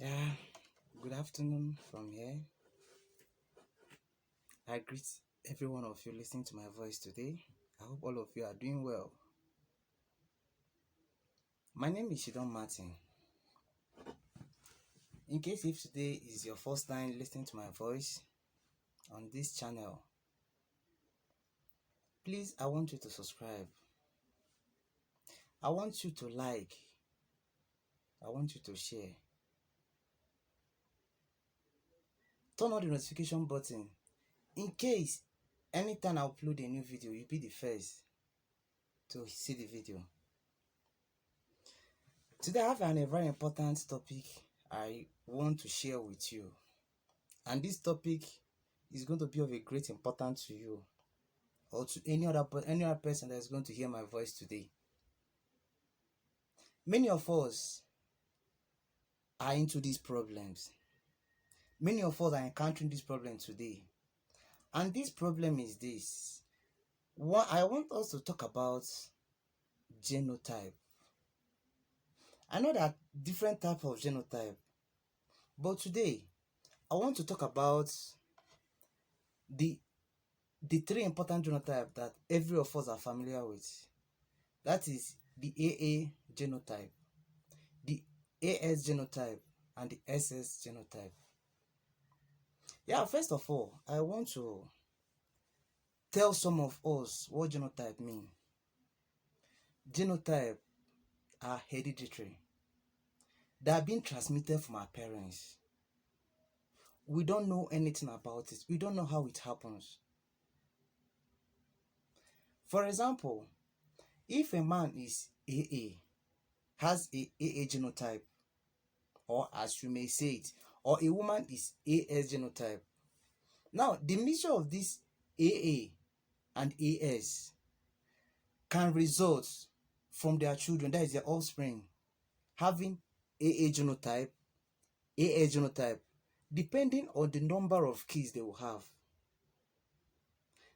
Yeah, good afternoon from here. I greet every one of you listening to my voice today. I hope all of you are doing well. My name is Shidon Martin. In case if today is your first time listening to my voice on this channel, please I want you to subscribe. I want you to like. I want you to share. Turn on the notification button. In case anytime I upload a new video, you'll be the first to see the video. Today I have a very important topic I want to share with you. And this topic is going to be of a great importance to you or to any other person that is going to hear my voice today. Many of us are into these problems. Many of us are encountering this problem today. And this problem is this. I want us to talk about genotype. I know there are different types of genotype, but today I want to talk about the three important genotypes that every of us are familiar with. That is the AA genotype, the AS genotype, and the SS genotype. Yeah, first of all, I want to tell some of us what genotype means. Genotype are hereditary. They are being transmitted from our parents. We don't know anything about it. We don't know how it happens. For example, if a man is AA, has a AA genotype, or as you may say it, or a woman is AS genotype. Now, the mixture of this AA and AS can result from their children, that is their offspring, having AA genotype, AS genotype, depending on the number of kids they will have.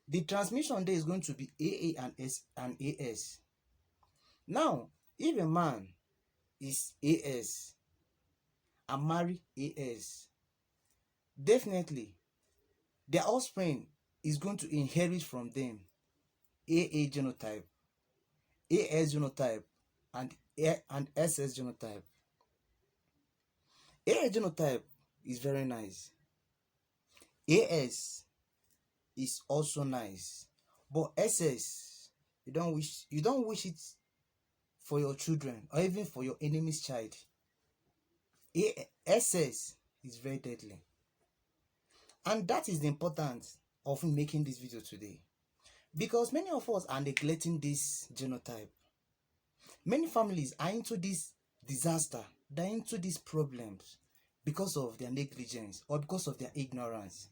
The transmission there is going to be AA and AS. Now, if a man is AS and marry AS, definitely their offspring is going to inherit from them AA genotype, AS genotype, and SS genotype. AA genotype is very nice. AS is also nice, but SS you don't wish it for your children or even for your enemy's child. SS is very deadly, and that is the importance of making this video today, because many of us are neglecting this genotype. Many families are into this disaster, they're into these problems because of their negligence or because of their ignorance.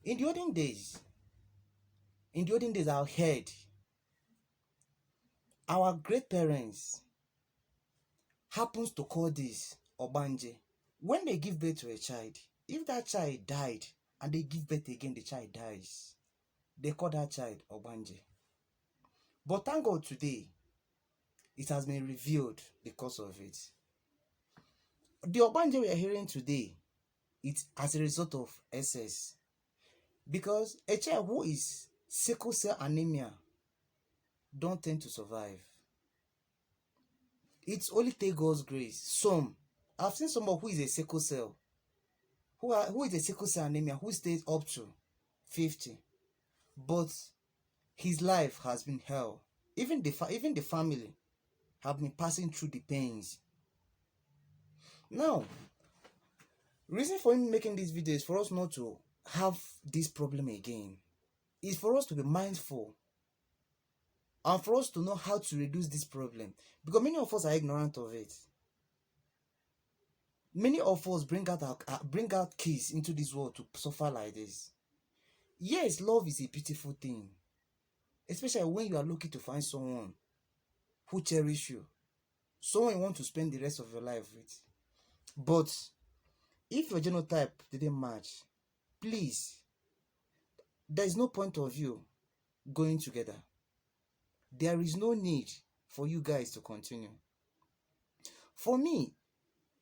In the olden days, I heard our great parents happens to call this Obanje. When they give birth to a child, if that child died and they give birth again, the child dies, they call that child Obanje. But thank God today, it has been revealed because of it. The Obanje we are hearing today, it's as a result of SS. Because a child who is sickle cell anemia don't tend to survive. It's only take God's grace. I've seen someone who is a sickle cell, who is a sickle cell anemia, who stays up to 50, but his life has been hell. Even the family have been passing through the pains. Now, reason for him making this video is for us not to have this problem again. It's for us to be mindful and for us to know how to reduce this problem, because many of us are ignorant of it. Many of us bring out kids into this world to suffer like this. Yes, love is a beautiful thing, especially when you are looking to find someone who cherish you, someone you want to spend the rest of your life with. But if your genotype didn't match, please, there is no point of you going together. There is no need for you guys to continue. For me,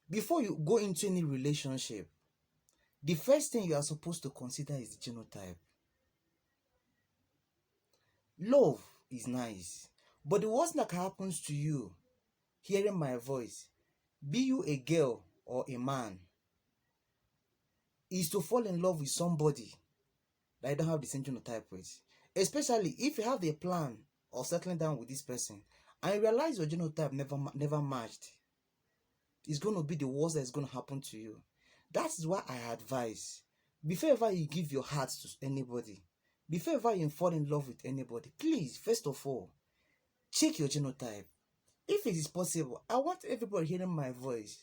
Before you go into any relationship, the first thing you are supposed to consider is the genotype. Love is nice, but the worst that happens to you hearing my voice, be you a girl or a man, is to fall in love with somebody that you don't have the same genotype with. Especially if you have the plan of settling down with this person and you realize your genotype never matched, it's going to be the worst that's going to happen to you. That is why I advise, before ever you give your heart to anybody, before ever you fall in love with anybody, please, first of all, check your genotype. If it is possible, I want everybody hearing my voice,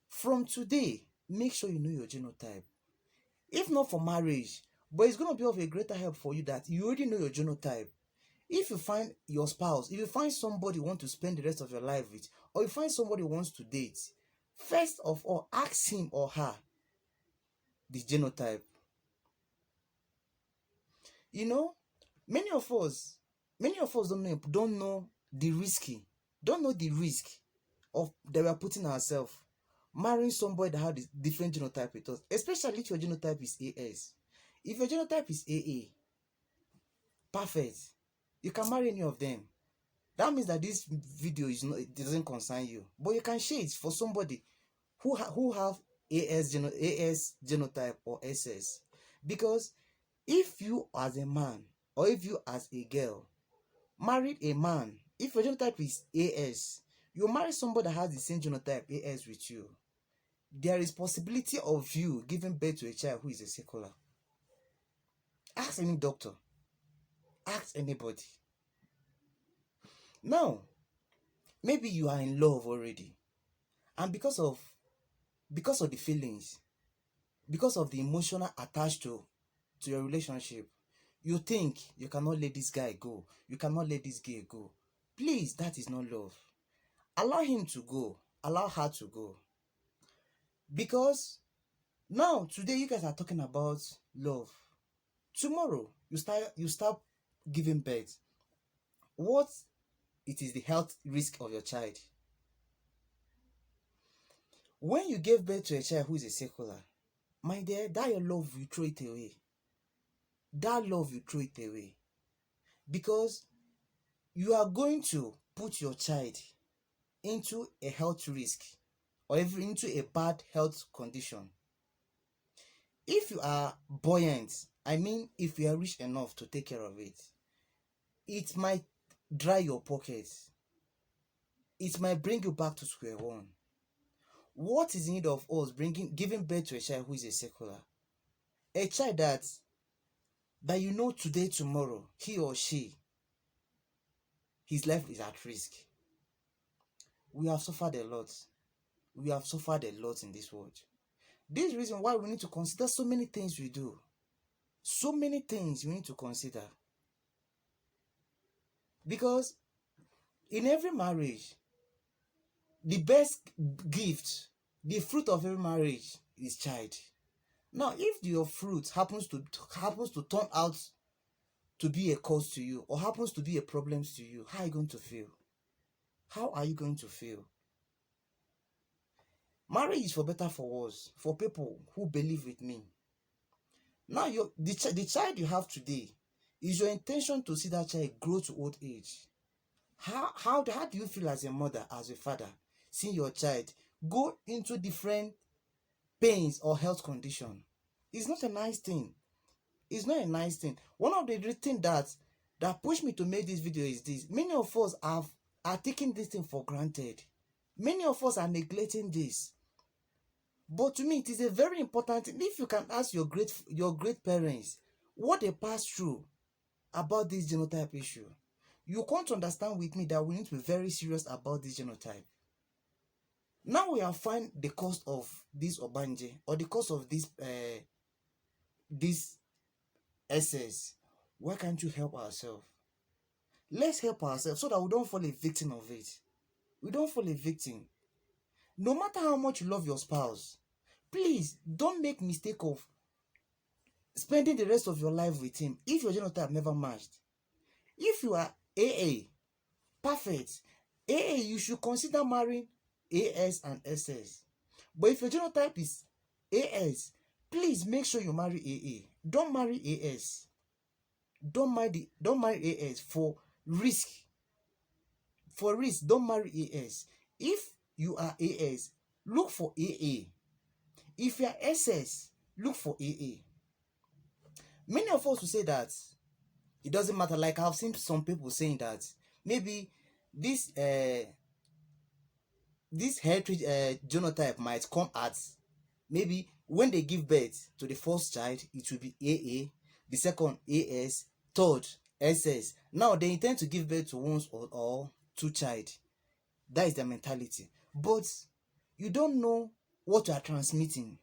from today, make sure you know your genotype. If not for marriage, but it's going to be of a greater help for you that you already know your genotype. If you find your spouse, if you find somebody you want to spend the rest of your life with, or you find somebody who wants to date, first of all, ask him or her the genotype. You know, many of us don't know the risk of that we are putting ourselves marrying somebody that has different genotype with us, especially if your genotype is AS. If your genotype is AA, perfect. You can marry any of them. That means that this video is not, it doesn't concern you, but you can share it for somebody who have AS genotype or SS. Because if you as a man or if you as a girl married a man, if your genotype is AS, you marry somebody that has the same genotype AS with you, there is possibility of you giving birth to a child who is a secular. Ask any doctor, ask anybody. Now, maybe you are in love already, and because of the feelings, because of the emotional attached to your relationship, you think you cannot let this guy go, you cannot let this girl go. Please, that is not love. Allow him to go, allow her to go. Because now, today, you guys are talking about love. Tomorrow, you start giving birth. What it is the health risk of your child? When you gave birth to a child who is a secular, my dear, that your love, you throw it away. That love, you throw it away. Because you are going to put your child into a health risk or even into a bad health condition. If you are buoyant, I mean, if you are rich enough to take care of it, it might dry your pockets. It might bring you back to square one. What is in need of us giving birth to a child who is a secular? A child that you know today, tomorrow, he or she, his life is at risk. We have suffered a lot. We have suffered a lot in this world. This is the reason why we need to consider so many things we do. So many things we need to consider. Because in every marriage, the best gift, the fruit of every marriage is child. Now, if your fruit happens to turn out to be a cause to you or happens to be a problem to you, how are you going to feel? How are you going to feel? Marriage is for better, for worse, for people who believe with me. Now, the child you have today is your intention to see that child grow to old age. How do you feel as a mother, as a father, seeing your child go into different pains or health condition? It's not a nice thing. It's not a nice thing. One of the things that pushed me to make this video is this. Many of us are taking this thing for granted. Many of us are neglecting this. But to me, it is a very important thing. If you can ask your great parents what they passed through about this genotype issue, you can't understand with me that we need to be very serious about this genotype. Now we have found the cause of this Obanje or the cause of this SS. Why can't you help ourselves? Let's help ourselves so that we don't fall a victim of it. We don't fall a victim. No matter how much you love your spouse, please don't make mistake of spending the rest of your life with him if your genotype never matched. If you are AA, perfect. AA, you should consider marrying AS and SS. But if your genotype is AS, please make sure you marry AA. Don't marry AS. Don't marry AS for risk. For risk, don't marry AS. If you are AS, look for AA. If you are SS, look for AA. Many of us will say that it doesn't matter. Like I've seen some people saying that maybe this this heritage genotype might come at, maybe when they give birth to the first child it will be AA, the second AS, third SS. Now they intend to give birth to one or two child. That is their mentality. But you don't know what you are transmitting.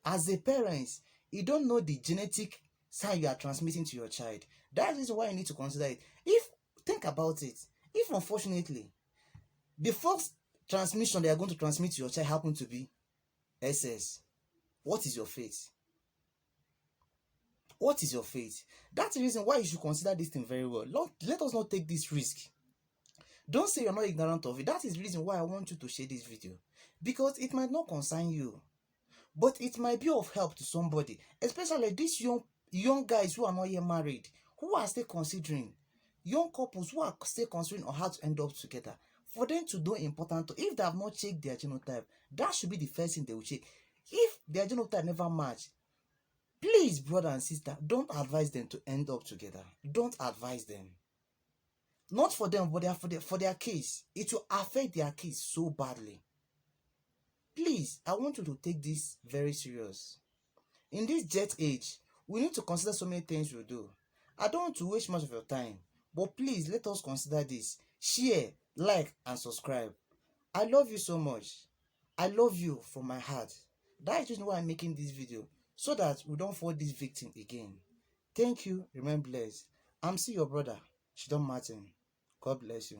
As a parent, you don't know the genetic sign you are transmitting to your child. That is why you need to consider it. If think about it, if unfortunately the first transmission they are going to transmit to your child happen to be SS, what is your fate? What is your fate? That's the reason why you should consider this thing very well. Let us not take this risk. Don't say you're not ignorant of it. That is the reason why I want you to share this video. Because it might not concern you, but it might be of help to somebody, especially these young guys who are not yet married, who are still considering, young couples who are still considering on how to end up together. For them to know important, if they have not checked their genotype, that should be the first thing they will check. If their genotype never match, please, brother and sister, don't advise them to end up together. Don't advise them. Not for them, but for their case. It will affect their case so badly. Please, I want you to take this very serious. In this jet age, we need to consider so many things we do. I don't want to waste much of your time, but please let us consider this. Share, like, and subscribe. I love you so much. I love you from my heart. That is the reason why I'm making this video, so that we don't fall this victim again. Thank you. Remain blessed. I'm still your brother, Shidon Martin. God bless you.